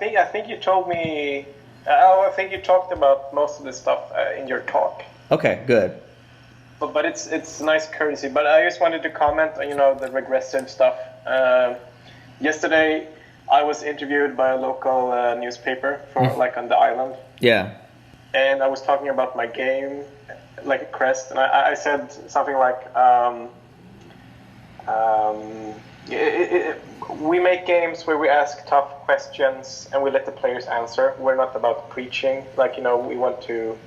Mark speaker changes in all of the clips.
Speaker 1: I think you told me. I think you talked about most of this stuff in your talk.
Speaker 2: Okay, good.
Speaker 1: But it's nice courtesy. But I just wanted to comment on the regressive stuff. Yesterday, I was interviewed by a local newspaper for like on the island.
Speaker 2: Yeah.
Speaker 1: And I was talking about my game, like a Crest, and I said something like, we make games where we ask tough questions and we let the players answer. We're not about preaching. Like, we want to,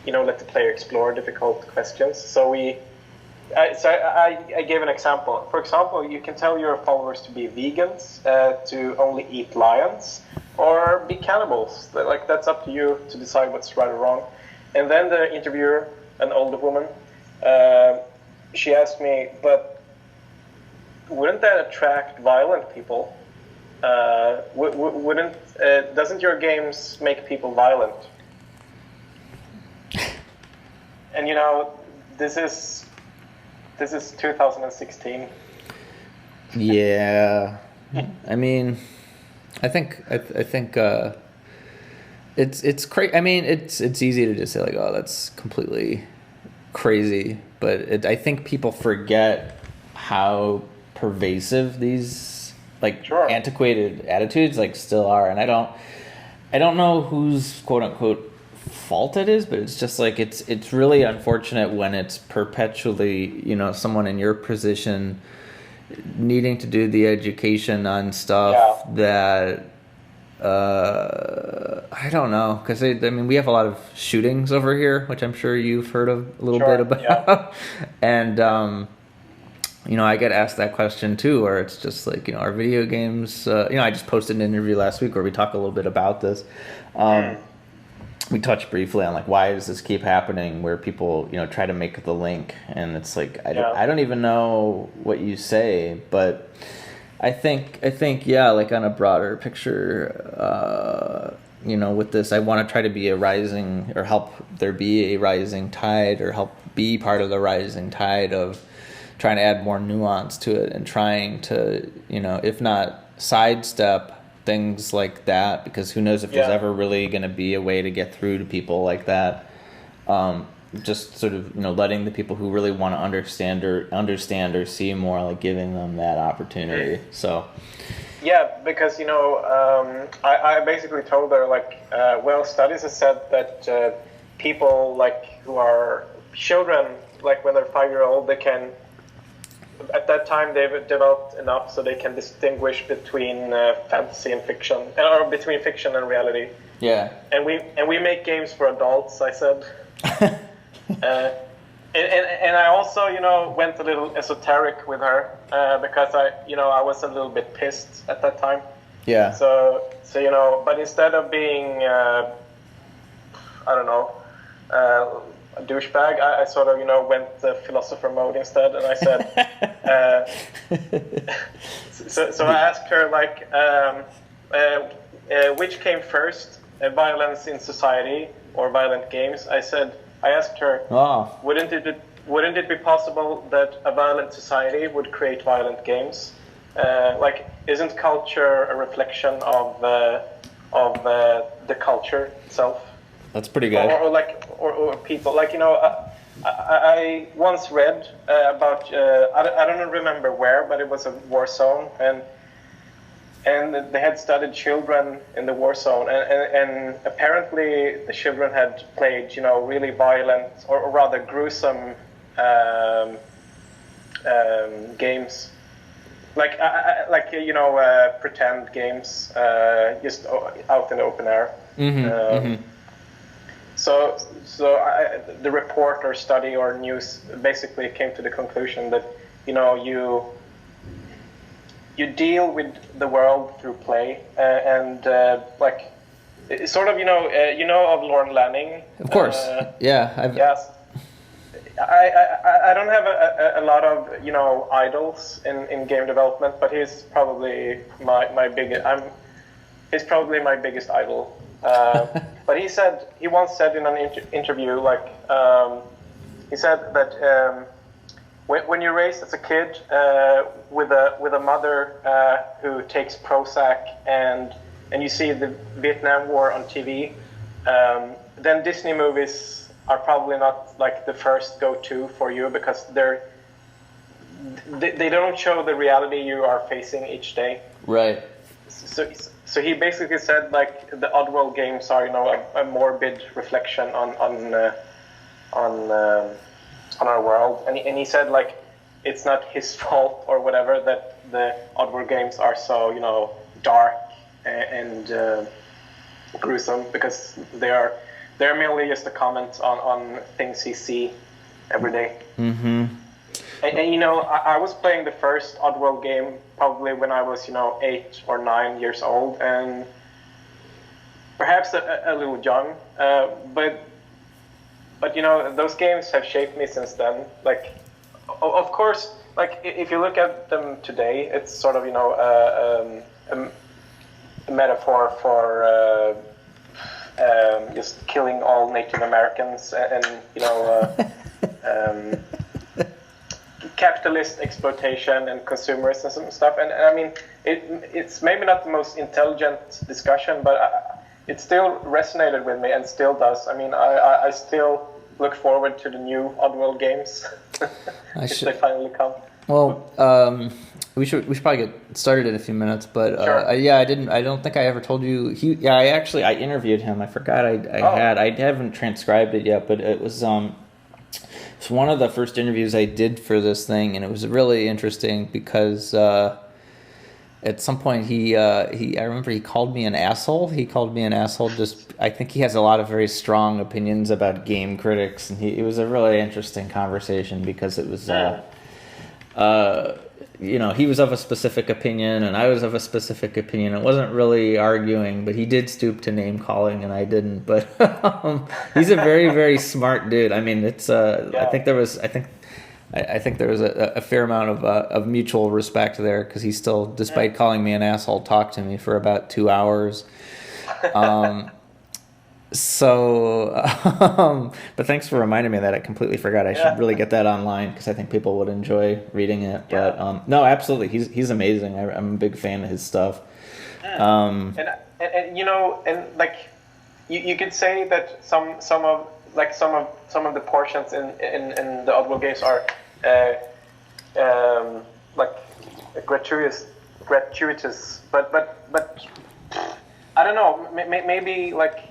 Speaker 1: let the player explore difficult questions. So I gave an example. For example, you can tell your followers to be vegans, to only eat lions, or be cannibals. Like, that's up to you to decide what's right or wrong. And then the interviewer, an older woman, she asked me, but wouldn't that attract violent people? Doesn't your games make people violent? And this is 2016.
Speaker 2: Yeah. I mean, I think it's crazy. I mean, it's easy to just say like, oh, that's completely crazy, but I think people forget how pervasive these antiquated attitudes still are, and I don't know whose quote unquote fault it is, but it's just it's really unfortunate when it's perpetually someone in your position needing to do the education on stuff that I don't know, because we have a lot of shootings over here, which I'm sure you've heard of a little bit about, and I get asked that question too, where it's just like, are video games, I just posted an interview last week where we talk a little bit about this. We touched briefly on why does this keep happening, where people, try to make the link, and it's like, I don't even know what you say, but I think, on a broader picture, with this, I want to try to be a rising, or help there be a rising tide, or help be part of the rising tide of trying to add more nuance to it, and trying to, if not sidestep things like that, because who knows if there's ever really going to be a way to get through to people like that. Just sort of, letting the people who really want to understand or see more, giving them that opportunity. So.
Speaker 1: Yeah, because, I basically told her, studies have said that people, who are children, when they're 5-year-old, they can, at that time, they've developed enough so they can distinguish between fantasy and fiction, or between fiction and reality.
Speaker 2: Yeah.
Speaker 1: And we make games for adults, I said. And I also, went a little esoteric with her, because I was a little bit pissed at that time.
Speaker 2: Yeah.
Speaker 1: So but instead of being, I don't know, a douchebag, I sort of, went philosopher mode instead, and I said, so I asked her, which came first, violence in society or violent games? I asked her, wouldn't it be possible that a violent society would create violent games? Isn't culture a reflection of the culture itself?
Speaker 2: That's pretty good.
Speaker 1: Or people, I once read about, I don't remember where, but it was a war zone, and they had studied children in the war zone, and apparently the children had played, really violent, or rather gruesome games, pretend games, just out in the open air. So the report or study or news basically came to the conclusion that, you deal with the world through play, and sort of, of Lorne Lanning.
Speaker 2: Of course,
Speaker 1: Yes. I don't have a lot of idols in game development, but he's probably my biggest. He's probably my biggest idol. But he once said in an interview, he said that when you're raised as a kid with a mother who takes Prozac and and you see the Vietnam War on TV, then Disney movies are probably not like the first go-to for you, because they don't show the reality you are facing each day.
Speaker 2: Right.
Speaker 1: So he basically said like the Oddworld games are, you know, a morbid reflection on our world, and he said like it's not his fault or whatever that the Oddworld games are so, you know, dark and gruesome, because they're merely just a comment on things he see every day.
Speaker 2: Mm-hmm.
Speaker 1: And you know, I was playing the first Oddworld game probably when I was, you know, 8 or 9 years old, and perhaps a little young, but you know, those games have shaped me since then. Like, of course, like if you look at them today, it's sort of, you know, a metaphor for just killing all Native Americans and you know. Capitalist exploitation and consumerism and stuff, and I mean it's maybe not the most intelligent discussion, but it still resonated with me and still does. I mean, I still look forward to the new Oddworld games if they finally come.
Speaker 2: Well, we should probably get started in a few minutes, but
Speaker 1: sure.
Speaker 2: I don't think I ever told you. I interviewed him. I forgot I haven't transcribed it yet, but it was it's one of the first interviews I did for this thing, and it was really interesting because at some point I remember he called me an asshole. He called me an asshole. I think he has a lot of very strong opinions about game critics, and it was a really interesting conversation because it was you know, he was of a specific opinion and I was of a specific opinion. It wasn't really arguing, but he did stoop to name calling and I didn't. But he's a very, very smart dude. I mean, it's I think there was a fair amount of mutual respect there, because he still, despite calling me an asshole, talked to me for about 2 hours. But thanks for reminding me of that. I completely forgot. I should really get that online, because I think people would enjoy reading it.
Speaker 1: Yeah.
Speaker 2: But no, absolutely, he's amazing. I'm a big fan of his stuff.
Speaker 1: And you know, and like you could say that some of the portions in the Oddworld games are like gratuitous, but I don't know. Maybe like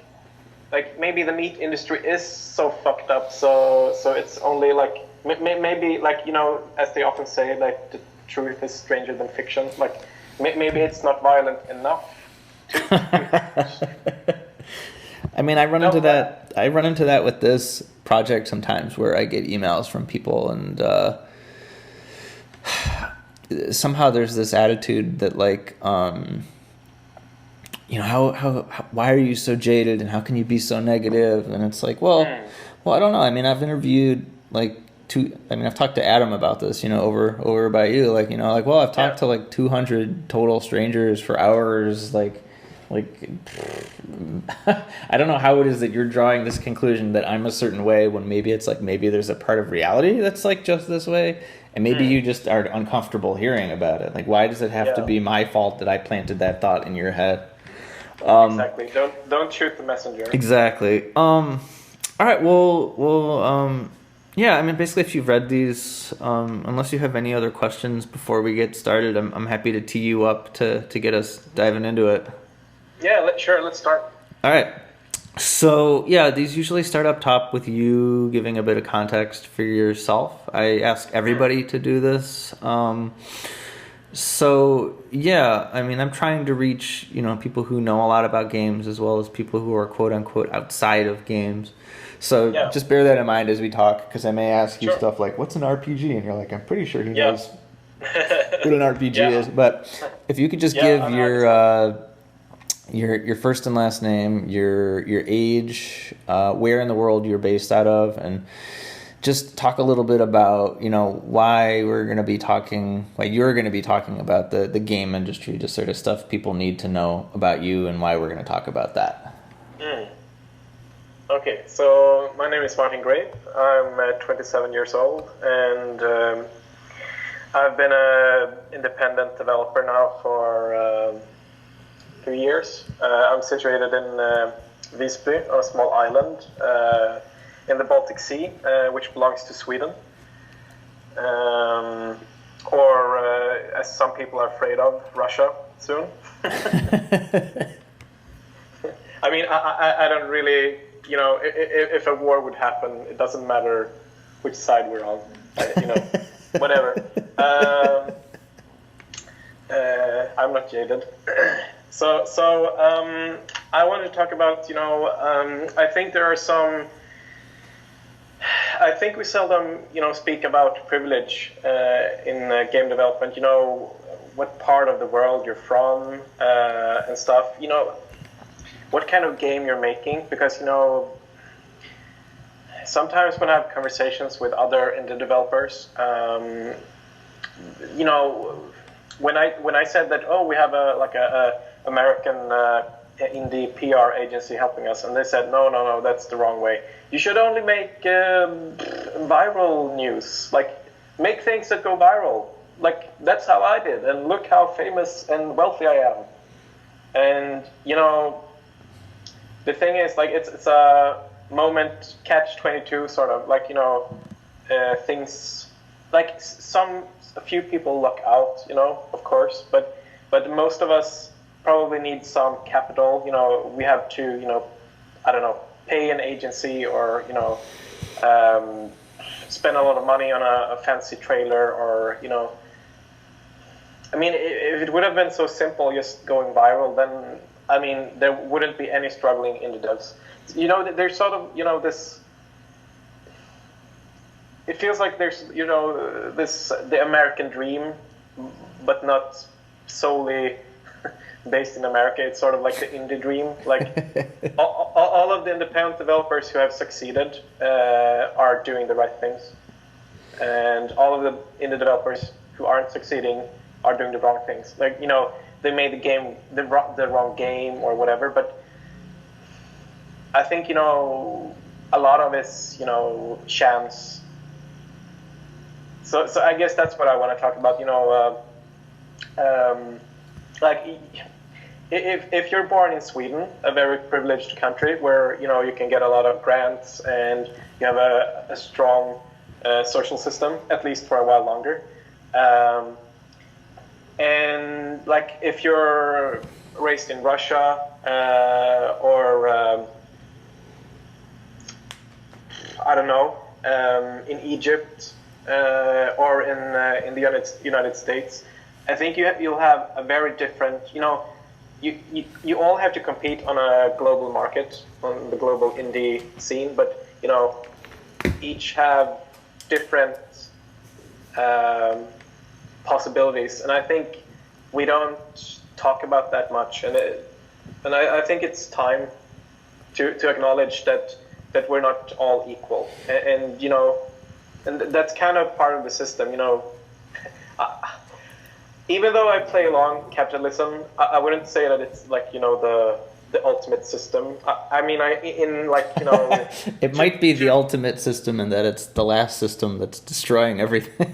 Speaker 1: maybe the meat industry is so fucked up, so it's only like maybe like, you know, as they often say, like the truth is stranger than fiction. Like maybe it's not violent enough.
Speaker 2: I mean, I run into that with this project sometimes, where I get emails from people and somehow there's this attitude that like you know, how why are you so jaded and how can you be so negative? And it's like, well, I don't know. I mean, I've interviewed I've talked to Adam about this, you know, over by you, like, you know, like, well, I've talked to like 200 total strangers for hours, like I don't know how it is that you're drawing this conclusion that I'm a certain way when maybe it's like, maybe there's a part of reality that's like just this way, and maybe you just are uncomfortable hearing about it. Like, why does it have to be my fault that I planted that thought in your head?
Speaker 1: Exactly. Don't shoot the messenger.
Speaker 2: Exactly. All right. Well. Yeah. I mean, basically, if you've read these, unless you have any other questions before we get started, I'm happy to tee you up to get us diving into it.
Speaker 1: Yeah. Let's start.
Speaker 2: All right. So yeah, these usually start up top with you giving a bit of context for yourself. I ask everybody to do this. So yeah, I mean, I'm trying to reach, you know, people who know a lot about games as well as people who are quote unquote outside of games. So just bear that in mind as we talk, because I may ask you stuff like, "What's an RPG?" and you're like, "I'm pretty sure he knows what an RPG is." But if you could just give your first and last name, your age, where in the world you're based out of, and just talk a little bit about, you know, why you're going to be talking about the game industry, just sort of stuff people need to know about you and why we're going to talk about that.
Speaker 1: Okay, so my name is Martin Greip. I'm 27 years old, and I've been an independent developer now for few years. I'm situated in Visby, on a small island in the Baltic Sea, which belongs to Sweden. Or, as some people are afraid of, Russia soon. I mean, I don't really, if a war would happen, it doesn't matter which side we're on, whatever. I'm not jaded. So I want to talk about, I think there are some. I think we seldom, speak about privilege in game development. What part of the world you're from and stuff. What kind of game you're making, because sometimes when I have conversations with other indie developers, when I said that, we have a American indie PR agency helping us, and they said no, that's the wrong way. You should only make viral news, like make things that go viral. Like that's how I did, and look how famous and wealthy I am. And the thing is, like it's a moment catch-22 sort of, like things like a few people luck out, of course, but most of us probably need some capital. We have to, I don't know, pay an agency or spend a lot of money on a fancy trailer, or I mean, if it would have been so simple just going viral, then I mean there wouldn't be any struggling indie devs. There's sort of this. It feels like there's the American dream, but not solely based in America. It's sort of like the indie dream. Like all of the independent developers who have succeeded are doing the right things, and all of the indie developers who aren't succeeding are doing the wrong things. Like they made the game the wrong game or whatever. But I think a lot of it's chance. So I guess that's what I want to talk about. Like if you're born in Sweden, a very privileged country where you can get a lot of grants and you have a strong social system, at least for a while longer. And like if you're raised in Russia or I don't know, in Egypt or in the United States, I think you'll have a very different. You all have to compete on a global market, on the global indie scene, but each have different possibilities, and I think we don't talk about that much, and I think it's time to acknowledge that we're not all equal, and that's kind of part of the system. Even though I play along capitalism, I wouldn't say that it's like the ultimate system. I mean,
Speaker 2: it might be the ultimate system in that it's the last system that's destroying everything.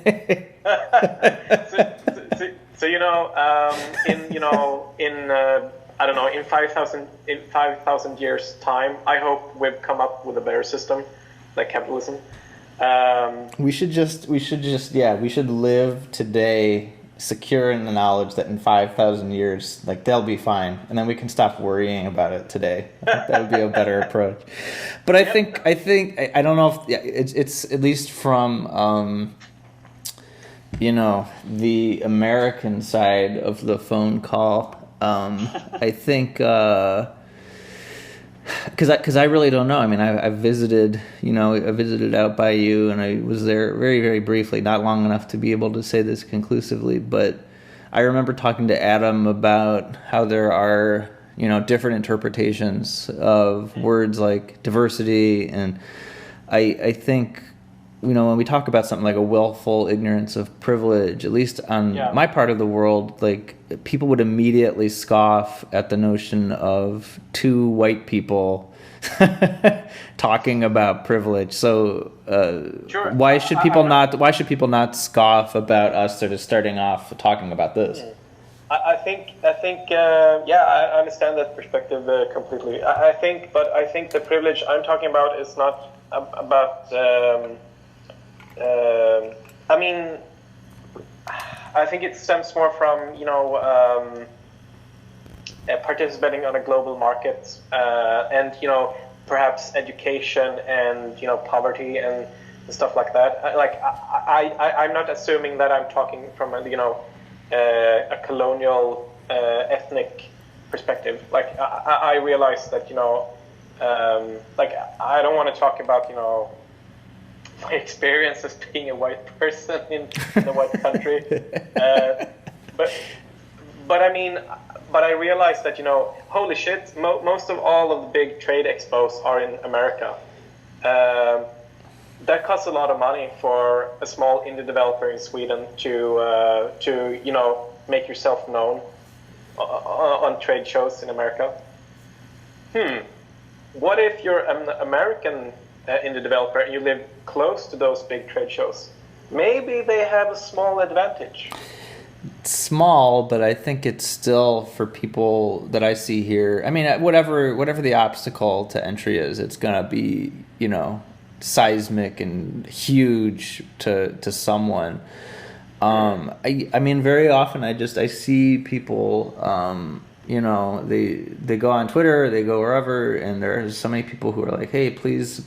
Speaker 2: so in I don't know, in 5,000 years time, I hope we've come up with a better system, like capitalism. We should live today secure in the knowledge that in 5,000 years, like, they'll be fine, and then we can stop worrying about it today. I think that would be a better approach. But I think I don't know if it's at least from the American side of the phone call. I think because I really don't know. I mean, I visited out by you, and I was there very, very briefly, not long enough to be able to say this conclusively. But I remember talking to Adam about how there are, different interpretations of words like diversity, and I think, when we talk about something like a willful ignorance of privilege, at least on my part of the world, like, people would immediately scoff at the notion of two white people talking about privilege. So
Speaker 1: sure.
Speaker 2: Why should people not scoff about us sort of starting off talking about this?
Speaker 1: I think yeah, I understand that perspective completely. I think the privilege I'm talking about is not about. I mean, I think it stems more from participating on a global market and perhaps education and poverty and stuff like that. I'm not assuming that I'm talking from a colonial ethnic perspective. Like I realize that I don't want to talk about my experience as being a white person in a white country, but I mean. But I realized that, holy shit, most of all of the big trade expos are in America. That costs a lot of money for a small indie developer in Sweden to make yourself known on trade shows in America. What if you're an American indie developer and you live close to those big trade shows? Maybe they have a small advantage.
Speaker 2: Small, but I think it's still for people that I see here. I mean, whatever the obstacle to entry is, it's gonna be seismic and huge to someone. I mean, very often I see people. They go on Twitter, they go wherever, and there's so many people who are like, hey, please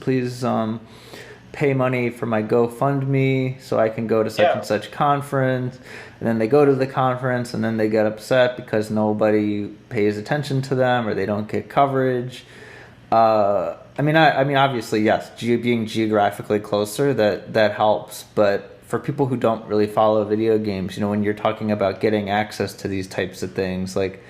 Speaker 2: pay money for my GoFundMe so I can go to such and such conference. And then they go to the conference and then they get upset because nobody pays attention to them or they don't get coverage. I mean, obviously, yes, being geographically closer, that helps. But for people who don't really follow video games, when you're talking about getting access to these types of things, like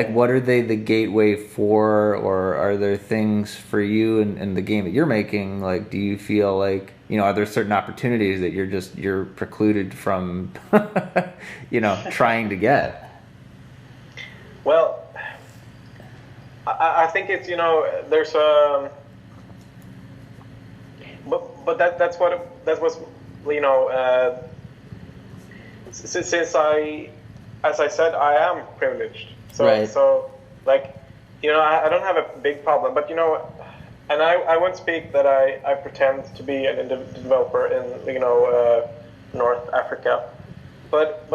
Speaker 2: what are they the gateway for, or are there things for you in the game that you're making? Like, do you feel like, are there certain opportunities that you're precluded from, trying to get?
Speaker 1: Well, I think it's, there's a, but that was, since as I said, I am privileged. So,
Speaker 2: right.
Speaker 1: So like, I don't have a big problem, but and I won't speak that I pretend to be an developer in North Africa, but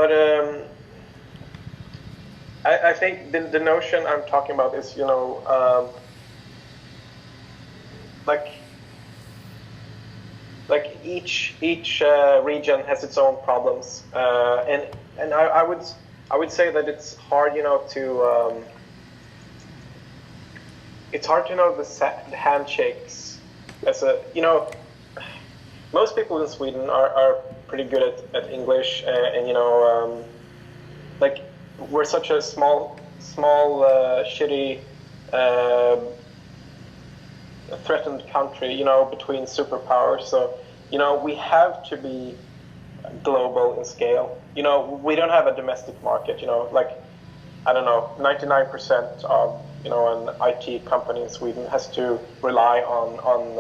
Speaker 1: I think the notion I'm talking about is like each region has its own problems, and I would say that it's hard it's hard to know the handshakes as a most people in Sweden are pretty good at English, and like we're such a small shitty threatened country, between superpowers. So, we have to be global in scale. We don't have a domestic market. Like, I don't know, 99% of an IT company in Sweden has to rely on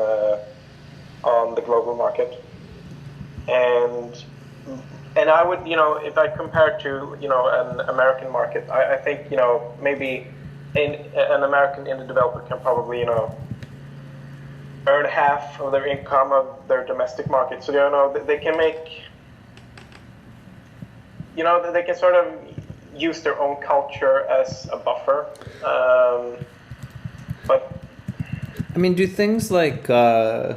Speaker 1: the global market. And I would, if I compare to an American market, I think maybe an American indie developer can probably earn half of their income of their domestic market. So they can make, they can sort of use their own culture as a buffer. But
Speaker 2: I mean, do things like I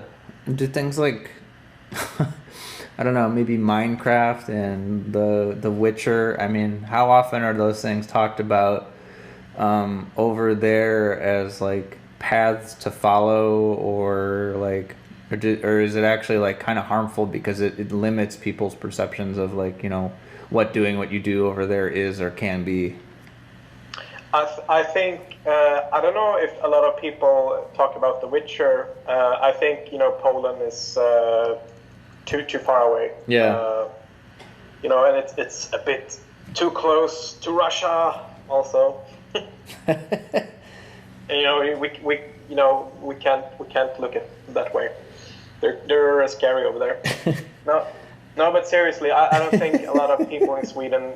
Speaker 2: don't know, maybe Minecraft and the Witcher. I mean, how often are those things talked about over there as like paths to follow, or is it actually like kind of harmful because it limits people's perceptions of like what doing what you do over there is or can be?
Speaker 1: I think I don't know if a lot of people talk about The Witcher. I think Poland is too far away.
Speaker 2: Yeah.
Speaker 1: And it's a bit too close to Russia also. And, we can't look at it that way. They're scary over there. No, No, but seriously, I don't think a lot of people in Sweden,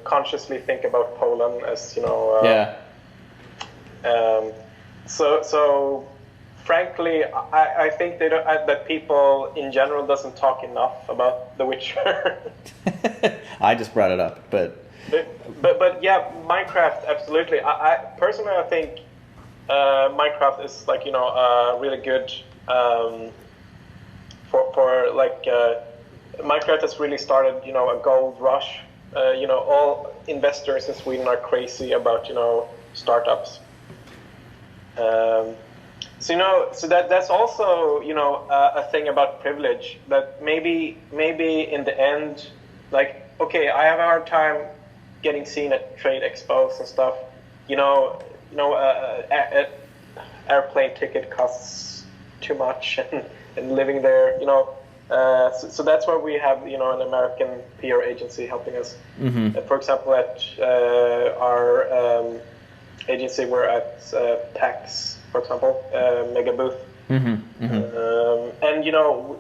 Speaker 1: consciously think about Poland as,
Speaker 2: Yeah.
Speaker 1: So frankly, I think that people in general doesn't talk enough about The Witcher.
Speaker 2: I just brought it up, but
Speaker 1: but yeah, Minecraft, absolutely. I personally, I think Minecraft is like really good for like Minecraft has really started a gold rush. All investors in Sweden are crazy about startups. So that's also a thing about privilege, that maybe in the end, like, okay, I have a hard time getting seen at trade expos and stuff. Airplane ticket costs too much, and living there, so that's why we have an American PR agency helping us. For example, at our agency, we're at PAX, for example, Mega Booth. And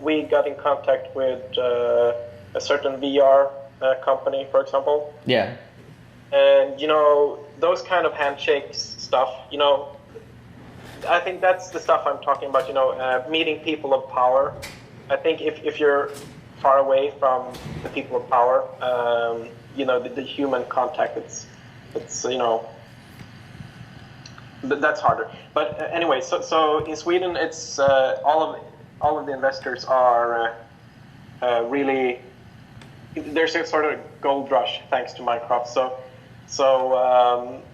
Speaker 1: we got in contact with a certain VR company, for example.
Speaker 2: Yeah.
Speaker 1: And those kind of handshakes stuff, I think that's the stuff I'm talking about. Meeting people of power. I think if you're far away from the people of power, the human contact, it's that's harder. But anyway, so in Sweden, it's all of the investors are really, there's a sort of gold rush thanks to Minecraft. So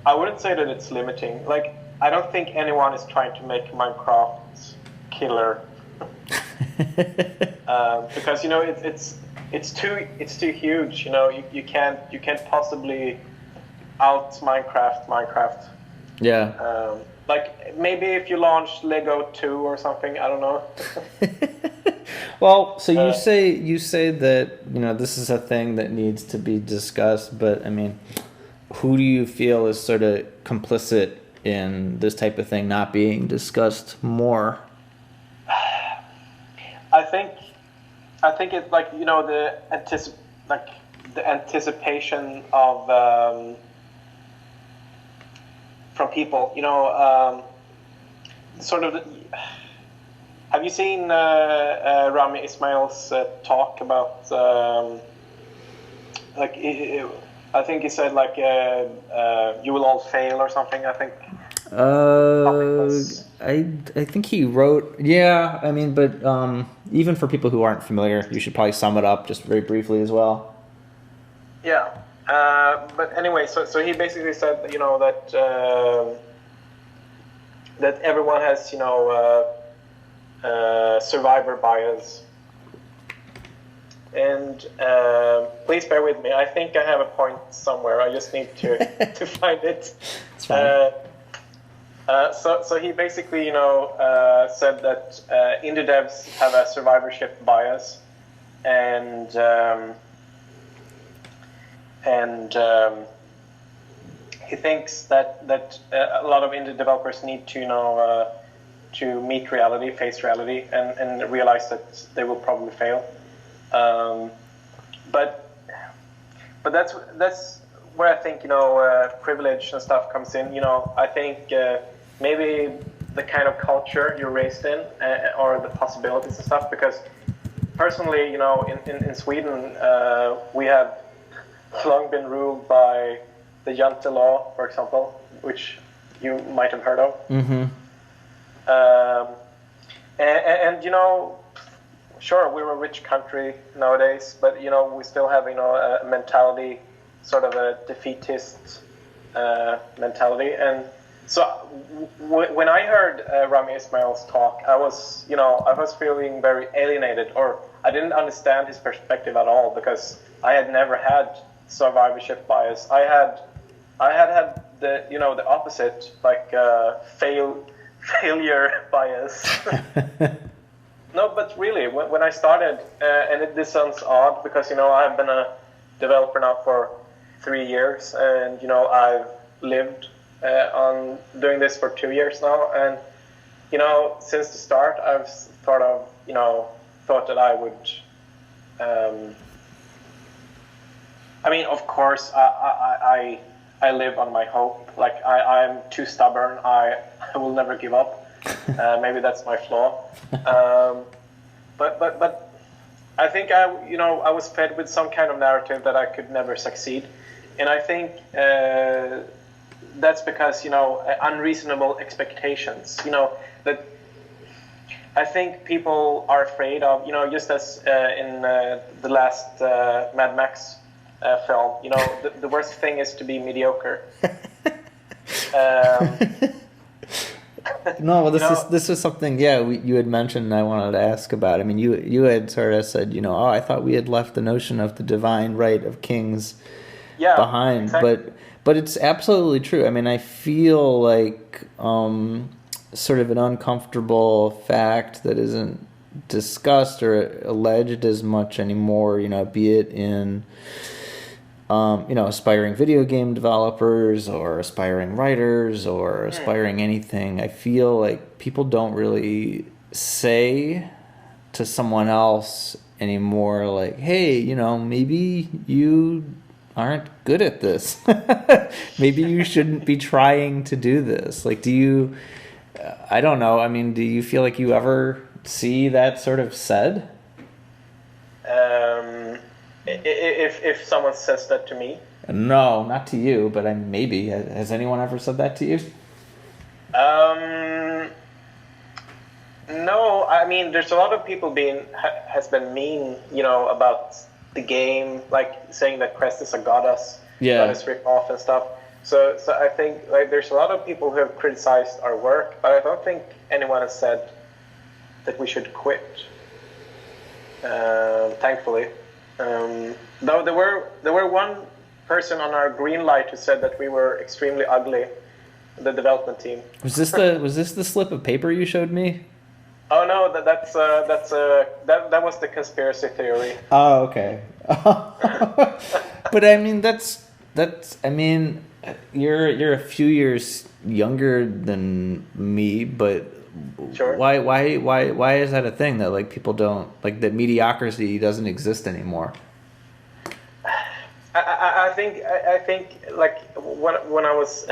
Speaker 1: I wouldn't say that it's limiting. Like, I don't think anyone is trying to make Minecraft killer, because it's too huge. You can't possibly out Minecraft.
Speaker 2: Yeah.
Speaker 1: Like, maybe if you launch Lego 2 or something, I don't know.
Speaker 2: Well, so you say that this is a thing that needs to be discussed, but I mean, who do you feel is sort of complicit in this type of thing not being discussed more?
Speaker 1: I think it's like the anticipation of from people. Sort of. Have you seen Rami Ismail's talk about I think he said like you will all fail or something, I think.
Speaker 2: I think he wrote, yeah, I mean, but even for people who aren't familiar, you should probably sum it up just very briefly as well.
Speaker 1: Yeah, but anyway, so he basically said that that everyone has survivor bias. And please bear with me. I think I have a point somewhere. I just need to to find it.
Speaker 2: It's fine.
Speaker 1: So he basically, said that indie devs have a survivorship bias, and he thinks that a lot of indie developers need to to meet reality, face reality, and realize that they will probably fail. But that's where I think privilege and stuff comes in. I think maybe the kind of culture you're raised in, or the possibilities and stuff. Because personally, in Sweden, we have long been ruled by the Jante law, for example, which you might have heard of.
Speaker 2: Mm-hmm.
Speaker 1: And sure, we're a rich country nowadays, but we still have a mentality, sort of a defeatist mentality. And so when I heard Rami Ismail's talk, I was feeling very alienated, or I didn't understand his perspective at all, because I had never had survivorship bias. I had the the opposite, like failure bias. No, but really, when I started, and this sounds odd because I've been a developer now for 3 years, and I've lived on doing this for 2 years now, and since the start, I've thought that I would I mean, of course, I live on my hope. Like I'm too stubborn. I will never give up. Maybe that's my flaw. But I think I was fed with some kind of narrative that I could never succeed, and I think that's because unreasonable expectations. That I think people are afraid of. Just as in the last Mad Max film. The worst thing is to be mediocre.
Speaker 2: No, well, this is something. Yeah, you had mentioned, and I wanted to ask about. I mean, you had sort of said, oh, I thought we had left the notion of the divine right of kings behind,
Speaker 1: exactly.
Speaker 2: but it's absolutely true. I mean, I feel like sort of an uncomfortable fact that isn't discussed or alleged as much anymore. Be it in aspiring video game developers or aspiring writers or aspiring anything. I feel like people don't really say to someone else anymore, like, hey, maybe you aren't good at this. Maybe you shouldn't be trying to do this. Like, do you, I don't know. I mean, do you feel like you ever see that sort of said?
Speaker 1: If someone says that to me?
Speaker 2: No, not to you, but maybe. Has anyone ever said that to you?
Speaker 1: No, I mean, there's a lot of people has been mean, about the game, like saying that Quest is a goddess, goddess rip off and stuff. So I think like there's a lot of people who have criticized our work, but I don't think anyone has said that we should quit. Thankfully. Though there were one person on our green light who said that we were extremely ugly, the development team.
Speaker 2: Was this the slip of paper you showed me?
Speaker 1: Oh no, that was the conspiracy theory.
Speaker 2: Oh, okay. But I mean that's I mean you're a few years younger than me, but
Speaker 1: sure.
Speaker 2: Why is that a thing that like people don't like, that mediocrity doesn't exist anymore?
Speaker 1: I think like when I was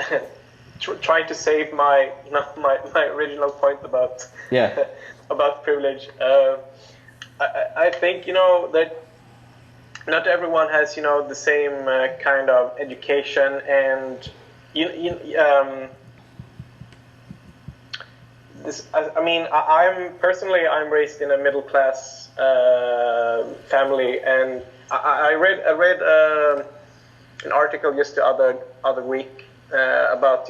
Speaker 1: trying to save my my original point about about privilege, I think that not everyone has the same kind of education, and I'm raised in a middle class family, and I read an article just the other week about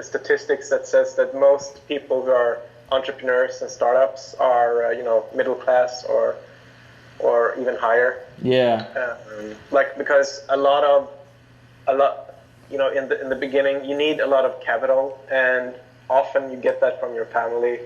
Speaker 1: statistics that says that most people who are entrepreneurs and startups are middle class or even higher.
Speaker 2: Yeah.
Speaker 1: Like because a lot in the beginning you need a lot of capital, and often you get that from your family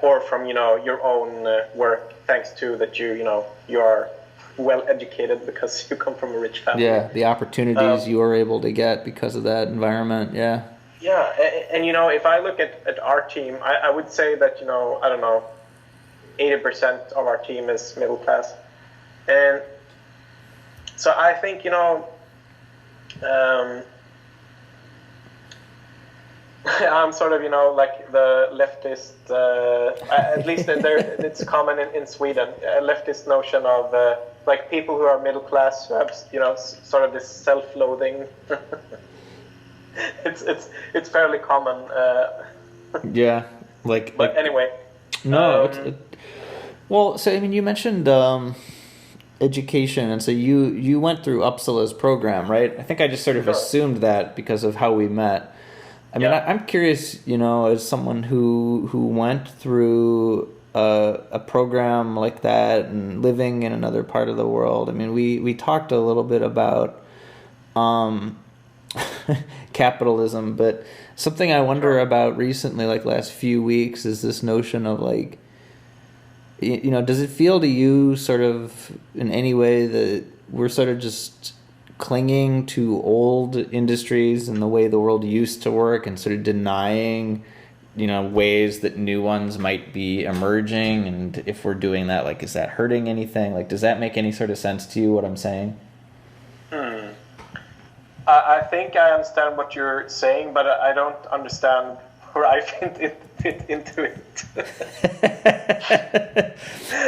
Speaker 1: or from your own work, thanks to that you are well educated because you come from a rich family.
Speaker 2: Yeah, the opportunities you are able to get because of that environment. Yeah.
Speaker 1: Yeah, and if I look at our team, I would say that 80% of our team is middle class, and so I think I'm sort of like the leftist. At least it's common in Sweden. A leftist notion of like people who are middle class who have sort of this self-loathing. It's fairly common.
Speaker 2: Yeah, like.
Speaker 1: But anyway.
Speaker 2: No. Well, so I mean, you mentioned education, and so you went through Uppsala's program, right? I think I just sort of assumed that because of how we met. I mean, I'm curious, as someone who went through a program like that and living in another part of the world. I mean, we talked a little bit about capitalism, but something I wonder about recently, like last few weeks, is this notion of like, does it feel to you sort of in any way that we're sort of just clinging to old industries and the way the world used to work and sort of denying ways that new ones might be emerging, and if we're doing that, like, is that hurting anything? Like, does that make any sort of sense to you, what I'm saying?
Speaker 1: I think I understand what you're saying, but I don't understand where I fit into it.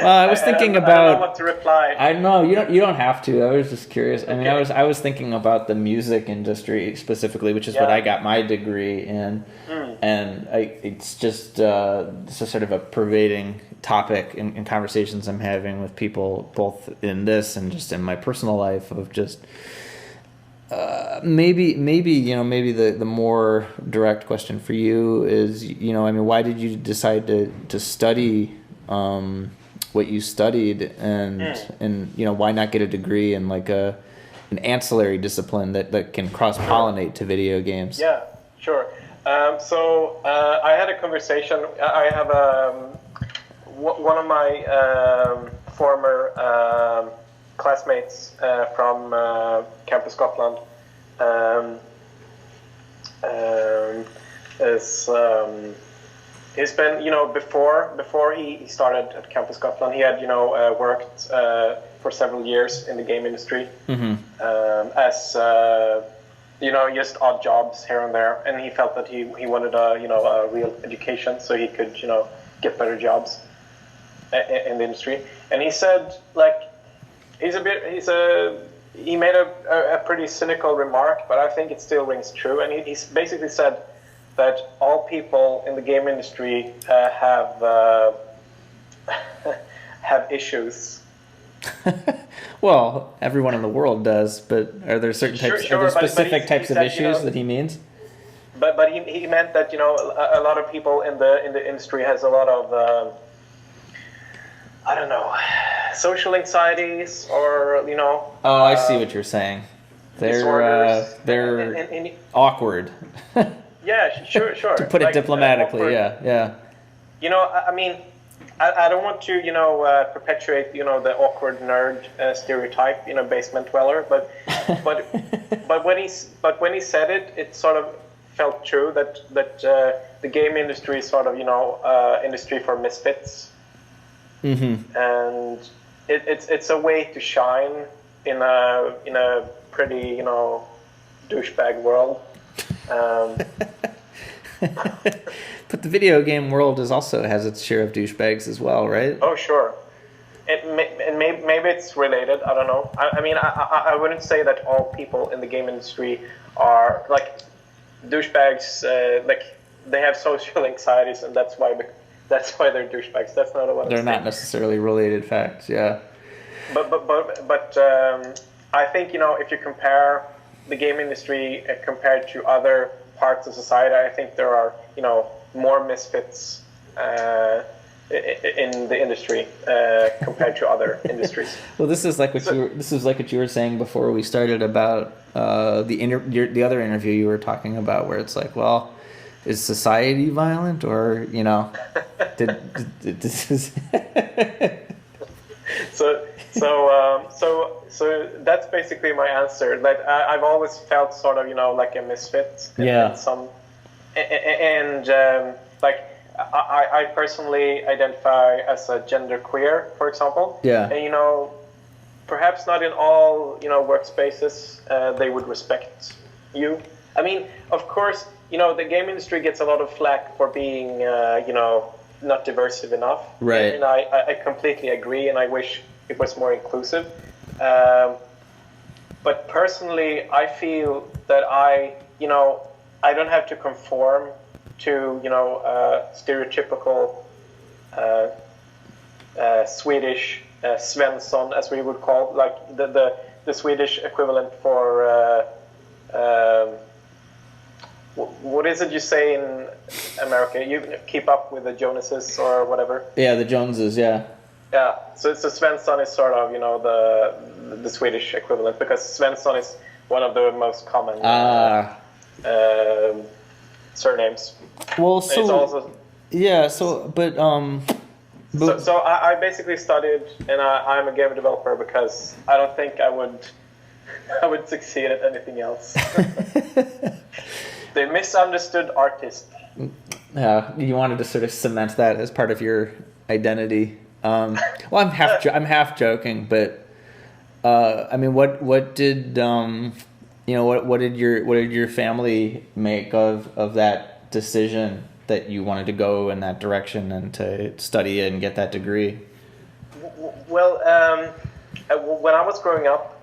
Speaker 2: Well, I was thinking about.
Speaker 1: I don't know what to reply.
Speaker 2: I know you don't have to. I was just curious. I mean, I was thinking about the music industry specifically, which is what I got my degree in, and it's just it's a sort of a pervading topic in conversations I'm having with people, both in this and just in my personal life, of just. Maybe the more direct question for you is, I mean, why did you decide to study what you studied, and why not get a degree in like an ancillary discipline that can cross-pollinate to video games?
Speaker 1: Yeah, sure. So I had a conversation. I have one of my former classmates from Campus Scotland he's been, before he started at Campus Scotland, he had worked for several years in the game industry, as just odd jobs here and there, and he felt that he wanted a real education so he could get better jobs in the industry. And he said, like, he made a pretty cynical remark, but I think it still rings true. And he basically said that all people in the game industry have issues.
Speaker 2: Well, everyone in the world does, but are there certain types, are there specific types of issues that he means?
Speaker 1: But he meant that a lot of people in the industry has a lot of I don't know, social anxieties, or
Speaker 2: Oh, I see what you're saying. They're awkward.
Speaker 1: Yeah, sure.
Speaker 2: To put it diplomatically, yeah.
Speaker 1: I mean, I don't want to perpetuate the awkward nerd stereotype, basement dweller, but when he said it, it sort of felt true that the game industry is sort of industry for misfits. And it's a way to shine in a pretty douchebag world.
Speaker 2: But the video game world has its share of douchebags as well, right?
Speaker 1: Oh, sure. Maybe it's related. I don't know. I mean, I wouldn't say that all people in the game industry are like douchebags. Like, they have social anxieties, and that's why they're douchebags. That's not what
Speaker 2: they're not necessarily related facts. Yeah.
Speaker 1: But I think if you compare the game industry compared to other parts of society, I think there are more misfits in the industry compared to other industries.
Speaker 2: Well, this is like what you were saying before we started about the other interview you were talking about, where it's like, well, is society violent, or this is so that's basically my answer. Like, I've always felt sort of like a misfit. Like, I personally identify as a gender queer, for example. Yeah.
Speaker 1: And perhaps not in all workspaces they would respect you. I mean, of course, the game industry gets a lot of flack for being not diverse enough.
Speaker 2: Right.
Speaker 1: And I completely agree, and I wish it was more inclusive. But personally, I feel that I don't have to conform to stereotypical Swedish Svensson, as we would call, like the Swedish equivalent for what is it you say in America? You keep up with the Jonases or whatever.
Speaker 2: Yeah, the Joneses. Yeah.
Speaker 1: Yeah. So Svensson is sort of the Swedish equivalent, because Svensson is one of the most common surnames.
Speaker 2: Well, so
Speaker 1: So I basically studied, and I'm a game developer because I don't think I would succeed at anything else. The misunderstood artist.
Speaker 2: You wanted to sort of cement that as part of your identity. Well, I'm half joking, but I mean, what did what did your family make of that decision that you wanted to go in that direction and to study and get that degree?
Speaker 1: Well, when I was growing up,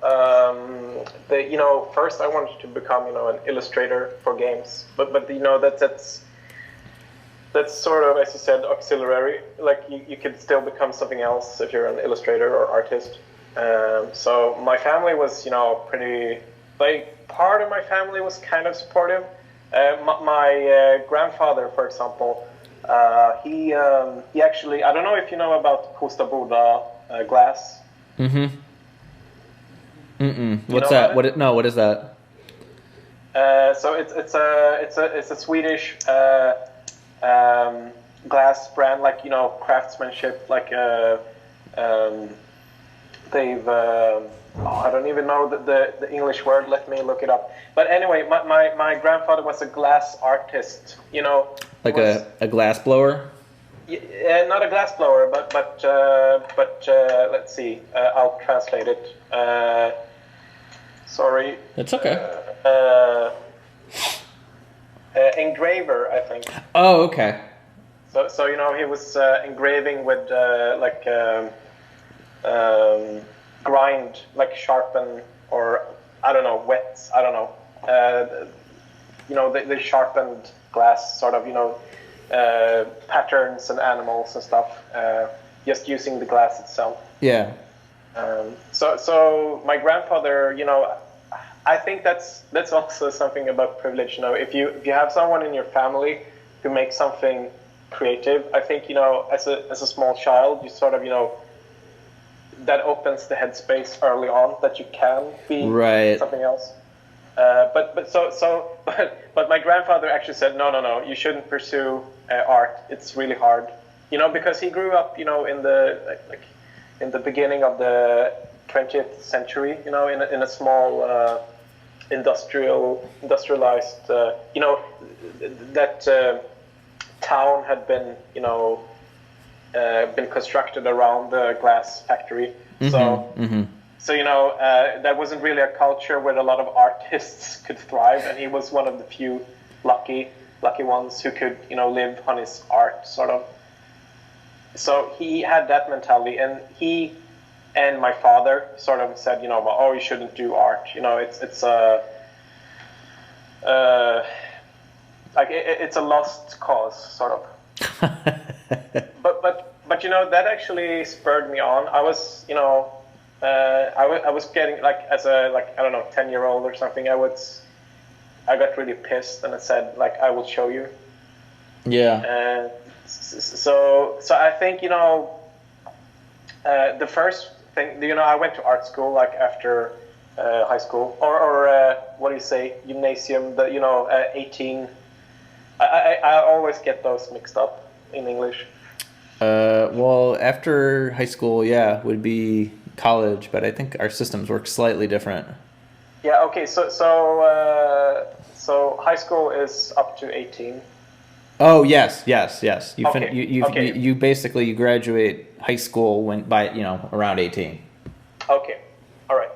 Speaker 1: first I wanted to become an illustrator for games, but that's sort of, as you said, auxiliary. Like you could still become something else if you're an illustrator or artist. So my family was pretty, like, part of my family was kind of supportive. My grandfather, for example, he actually, I don't know if you know about Costa Boda glass.
Speaker 2: Mm-hmm. What's that? What is that?
Speaker 1: So it's a Swedish glass brand, like craftsmanship, like they've I don't even know the English word. Let me look it up. But anyway, my grandfather was a glass artist.
Speaker 2: Like a glass blower.
Speaker 1: Yeah, not a glass blower, but let's see. I'll translate it. Sorry.
Speaker 2: It's okay.
Speaker 1: Engraver, I think.
Speaker 2: Oh, okay.
Speaker 1: So he was engraving with grind, like sharpen, or I don't know, wet. I don't know. They sharpened glass, sort of, patterns and animals and stuff, just using the glass itself.
Speaker 2: Yeah.
Speaker 1: So my grandfather, I think that's also something about privilege. If you have someone in your family who makes something creative, I think as a small child, you sort of that opens the headspace early on that you can be something else. But my grandfather actually said no, you shouldn't pursue art. It's really hard, because he grew up in the beginning of the 20th century, in a small industrialized that town had been been constructed around the glass factory.
Speaker 2: Mm-hmm.
Speaker 1: So that wasn't really a culture where a lot of artists could thrive, and he was one of the few lucky ones who could live on his art, sort of. So he had that mentality, and he and my father sort of said, oh, you shouldn't do art. It's it's a lost cause, sort of. but that actually spurred me on. I was I was getting, like, as a, I don't know, 10-year-old or something. I got really pissed, and I said, like, I will show you.
Speaker 2: Yeah.
Speaker 1: So I think the first thing, I went to art school, like, after high school, or what do you say, gymnasium, 18. I always get those mixed up in English.
Speaker 2: Well, after high school, would be college, but I think our systems work slightly different.
Speaker 1: Yeah. Okay. So high school is up to 18.
Speaker 2: Oh yes. You
Speaker 1: Okay.
Speaker 2: You basically graduate high school by around 18.
Speaker 1: Okay. All right.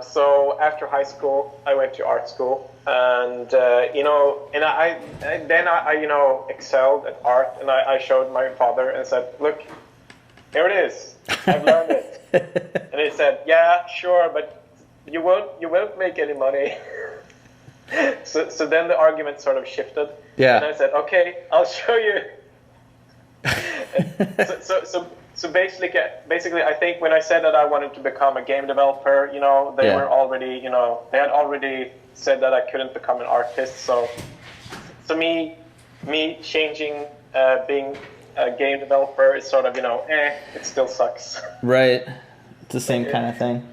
Speaker 1: So after high school, I went to art school, and and I excelled at art, and I showed my father and said, "Look, here it is. I've learned it." And he said, "Yeah, sure, but you won't make any money." So then the argument sort of shifted.
Speaker 2: Yeah.
Speaker 1: And I said, "Okay, I'll show you." So basically, I think when I said that I wanted to become a game developer, they were already, they had already said that I couldn't become an artist. So me changing, being a game developer is sort of, it still sucks.
Speaker 2: Right. It's the same kind of thing.